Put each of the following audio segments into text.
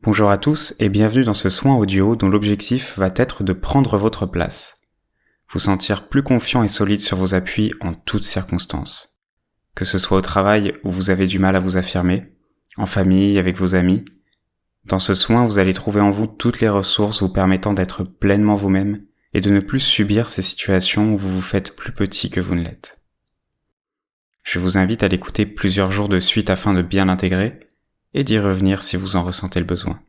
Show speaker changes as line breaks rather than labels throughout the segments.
Bonjour à tous et bienvenue dans ce soin audio dont l'objectif va être de prendre votre place. Vous sentir plus confiant et solide sur vos appuis en toutes circonstances. Que ce soit au travail où vous avez du mal à vous affirmer, en famille, avec vos amis. Dans ce soin, vous allez trouver en vous toutes les ressources vous permettant d'être pleinement vous-même et de ne plus subir ces situations où vous vous faites plus petit que vous ne l'êtes. Je vous invite à l'écouter plusieurs jours de suite afin de bien l'intégrer et d'y revenir si vous en ressentez le besoin.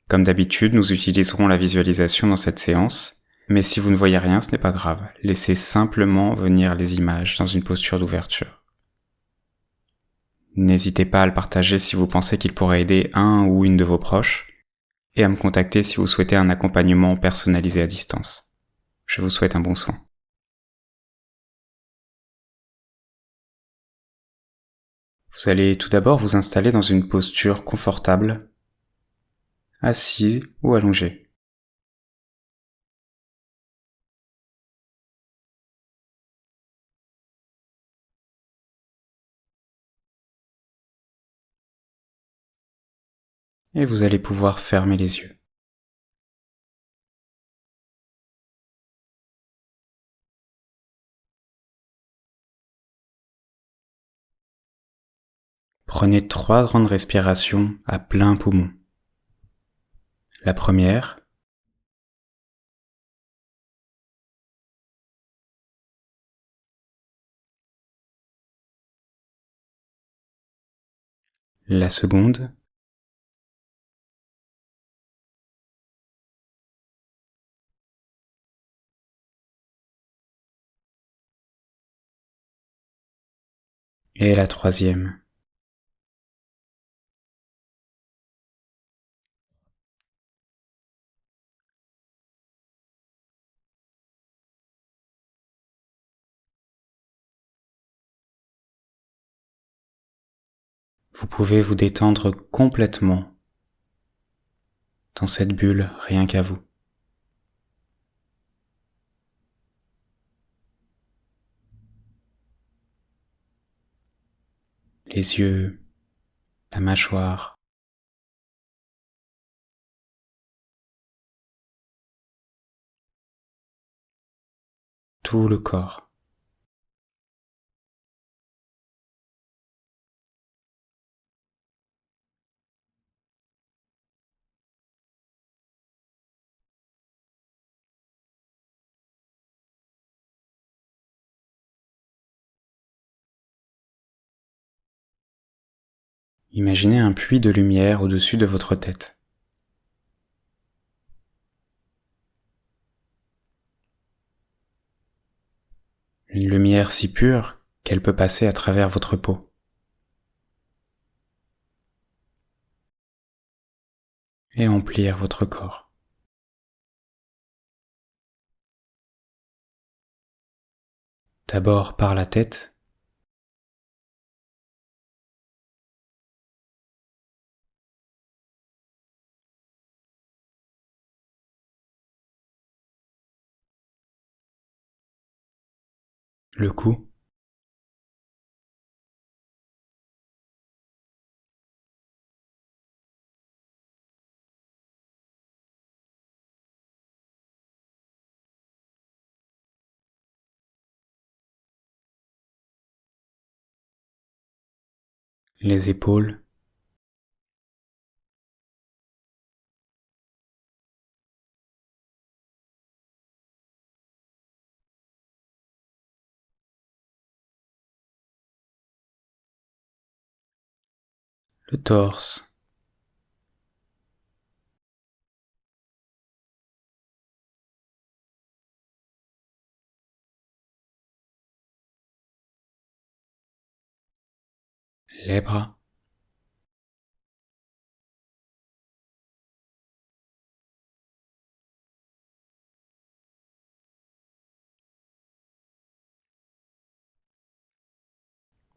Comme d'habitude, nous utiliserons la visualisation dans cette séance, mais si vous ne voyez rien, ce n'est pas grave. Laissez simplement venir les images dans une posture d'ouverture. N'hésitez pas à le partager si vous pensez qu'il pourrait aider un ou une de vos proches, et à me contacter si vous souhaitez un accompagnement personnalisé à distance. Je vous souhaite un bon soin. Vous allez tout d'abord vous installer dans une posture confortable, assis ou allongé. Et vous allez pouvoir fermer les yeux. Prenez 3 grandes respirations à plein poumon. La première, la seconde, et la troisième. Vous pouvez vous détendre complètement dans cette bulle rien qu'à vous. Les yeux, la mâchoire, tout le corps. Imaginez un puits de lumière au-dessus de votre tête. Une lumière si pure qu'elle peut passer à travers votre peau. Et emplir votre corps. D'abord par la tête, le cou, les épaules, le torse, les bras,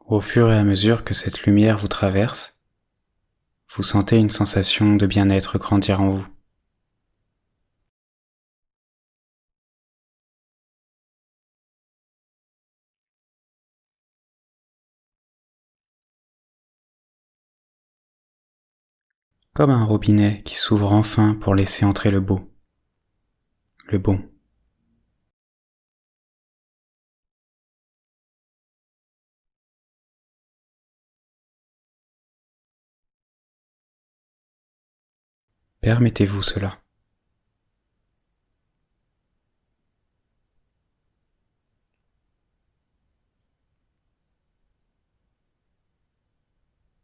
Au fur et à mesure que cette lumière vous traverse, vous sentez une sensation de bien-être grandir en vous. comme un robinet qui s'ouvre enfin pour laisser entrer le beau, le bon. Permettez-vous cela.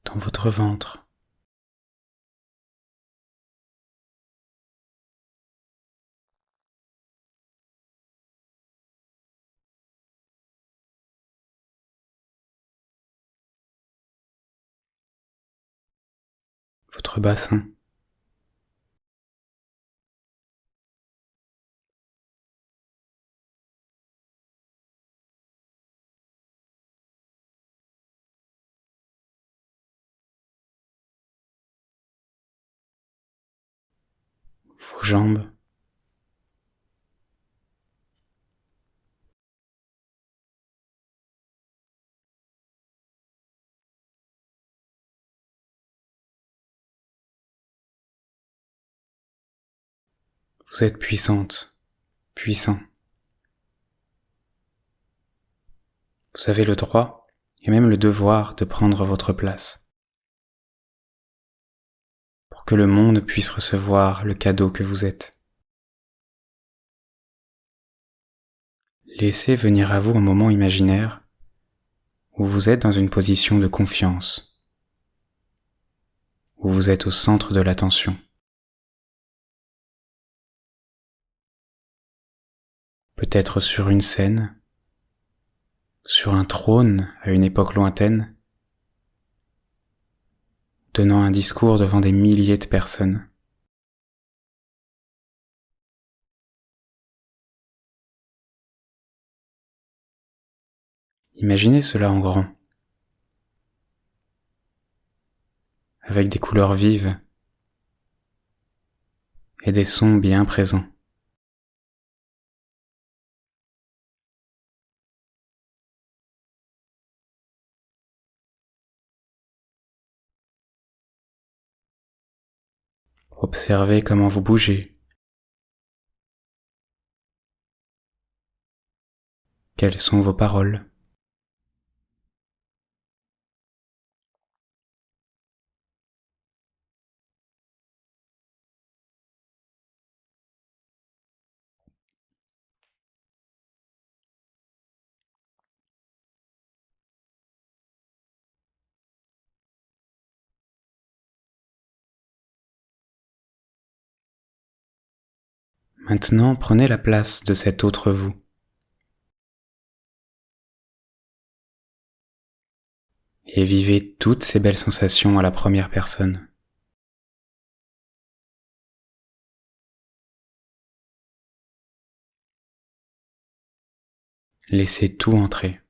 Dans votre ventre, votre bassin, vos jambes, vous êtes puissante, puissant. Vous avez le droit et même le devoir de prendre votre place pour que le monde puisse recevoir le cadeau que vous êtes. Laissez venir à vous un moment imaginaire où vous êtes dans une position de confiance, où vous êtes au centre de l'attention. Peut-être sur une scène, sur un trône à une époque lointaine, tenant un discours devant des milliers de personnes. Imaginez cela en grand, avec des couleurs vives et des sons bien présents. Observez comment vous bougez. Quelles sont vos paroles? Maintenant, prenez la place de cet autre vous. Et vivez toutes ces belles sensations à la première personne. Laissez tout entrer.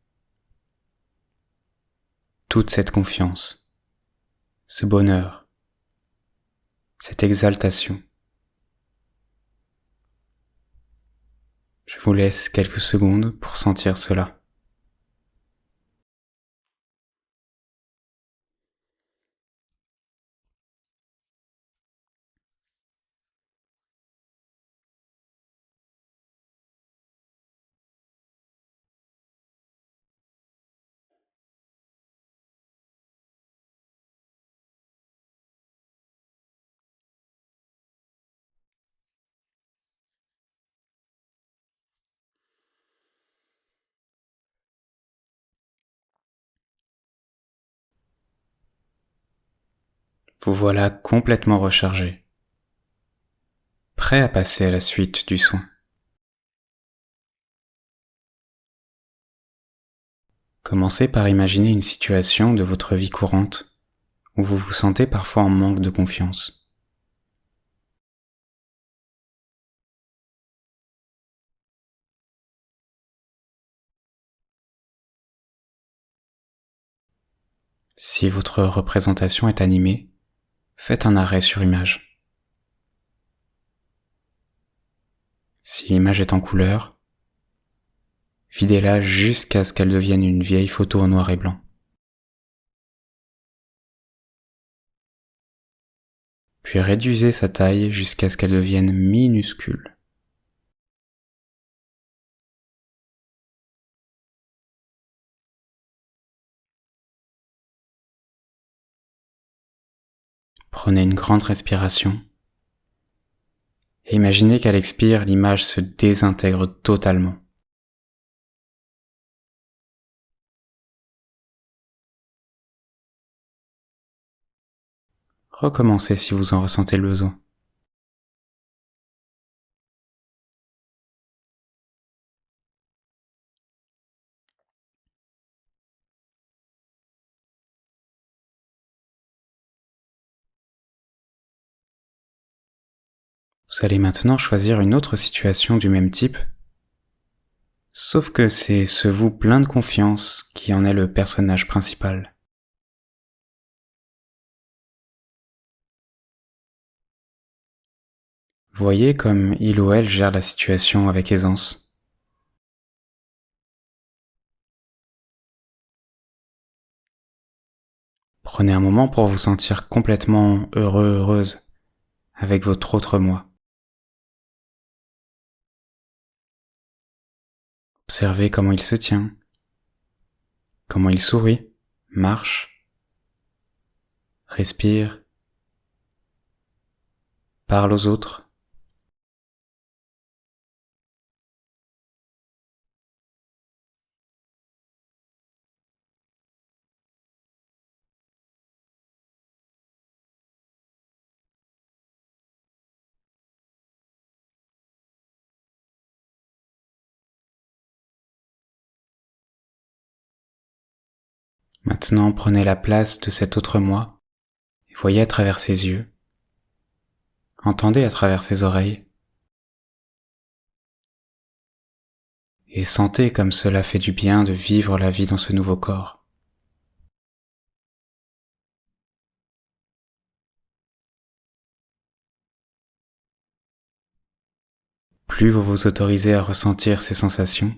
Toute cette confiance, ce bonheur, cette exaltation. Je vous laisse quelques secondes pour sentir cela. Vous voilà complètement rechargé, prêt à passer à la suite du soin. Commencez par imaginer une situation de votre vie courante où vous vous sentez parfois en manque de confiance. Si votre représentation est animée, faites un arrêt sur image. Si l'image est en couleur, videz-la jusqu'à ce qu'elle devienne une vieille photo en noir et blanc. puis réduisez sa taille jusqu'à ce qu'elle devienne minuscule. Prenez une grande respiration et imaginez qu'à l'expire, l'image se désintègre totalement. Recommencez si vous en ressentez le besoin. Vous allez maintenant choisir une autre situation du même type, sauf que c'est ce vous plein de confiance qui en est le personnage principal. Voyez comme il ou elle gère la situation avec aisance. Prenez un moment pour vous sentir complètement heureux, heureuse avec votre autre moi. Observez comment il se tient, comment il sourit, marche, respire, parle aux autres. Maintenant, prenez la place de cet autre moi et voyez à travers ses yeux, entendez à travers ses oreilles et sentez comme cela fait du bien de vivre la vie dans ce nouveau corps. Plus vous vous autorisez à ressentir ces sensations,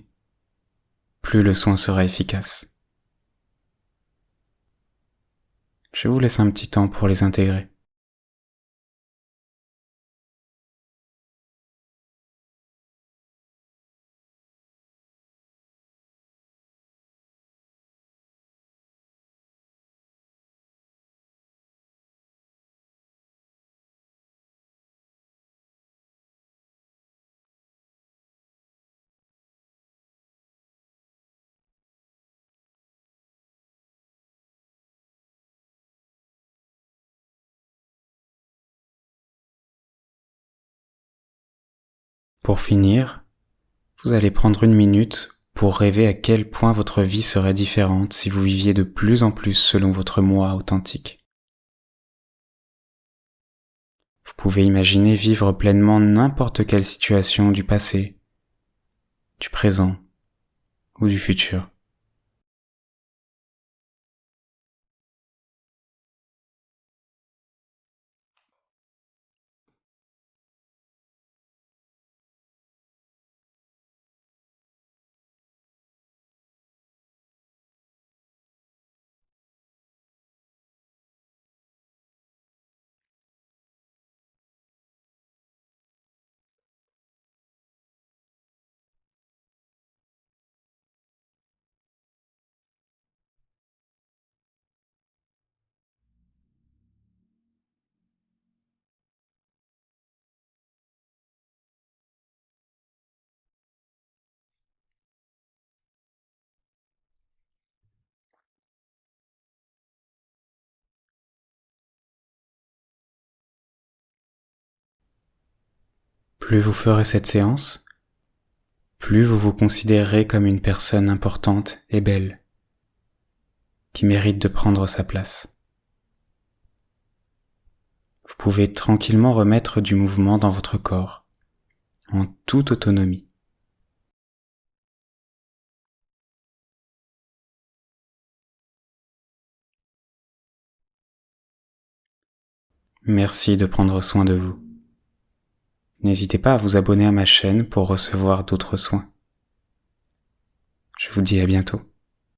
plus le soin sera efficace. Je vous laisse un petit temps pour les intégrer. Pour finir, vous allez prendre une minute pour rêver à quel point votre vie serait différente si vous viviez de plus en plus selon votre moi authentique. Vous pouvez imaginer vivre pleinement n'importe quelle situation du passé, du présent ou du futur. Plus vous ferez cette séance, plus vous vous considérerez comme une personne importante et belle, qui mérite de prendre sa place. Vous pouvez tranquillement remettre du mouvement dans votre corps, en toute autonomie. Merci de prendre soin de vous. N'hésitez pas à vous abonner à ma chaîne pour recevoir d'autres soins. Je vous dis à bientôt.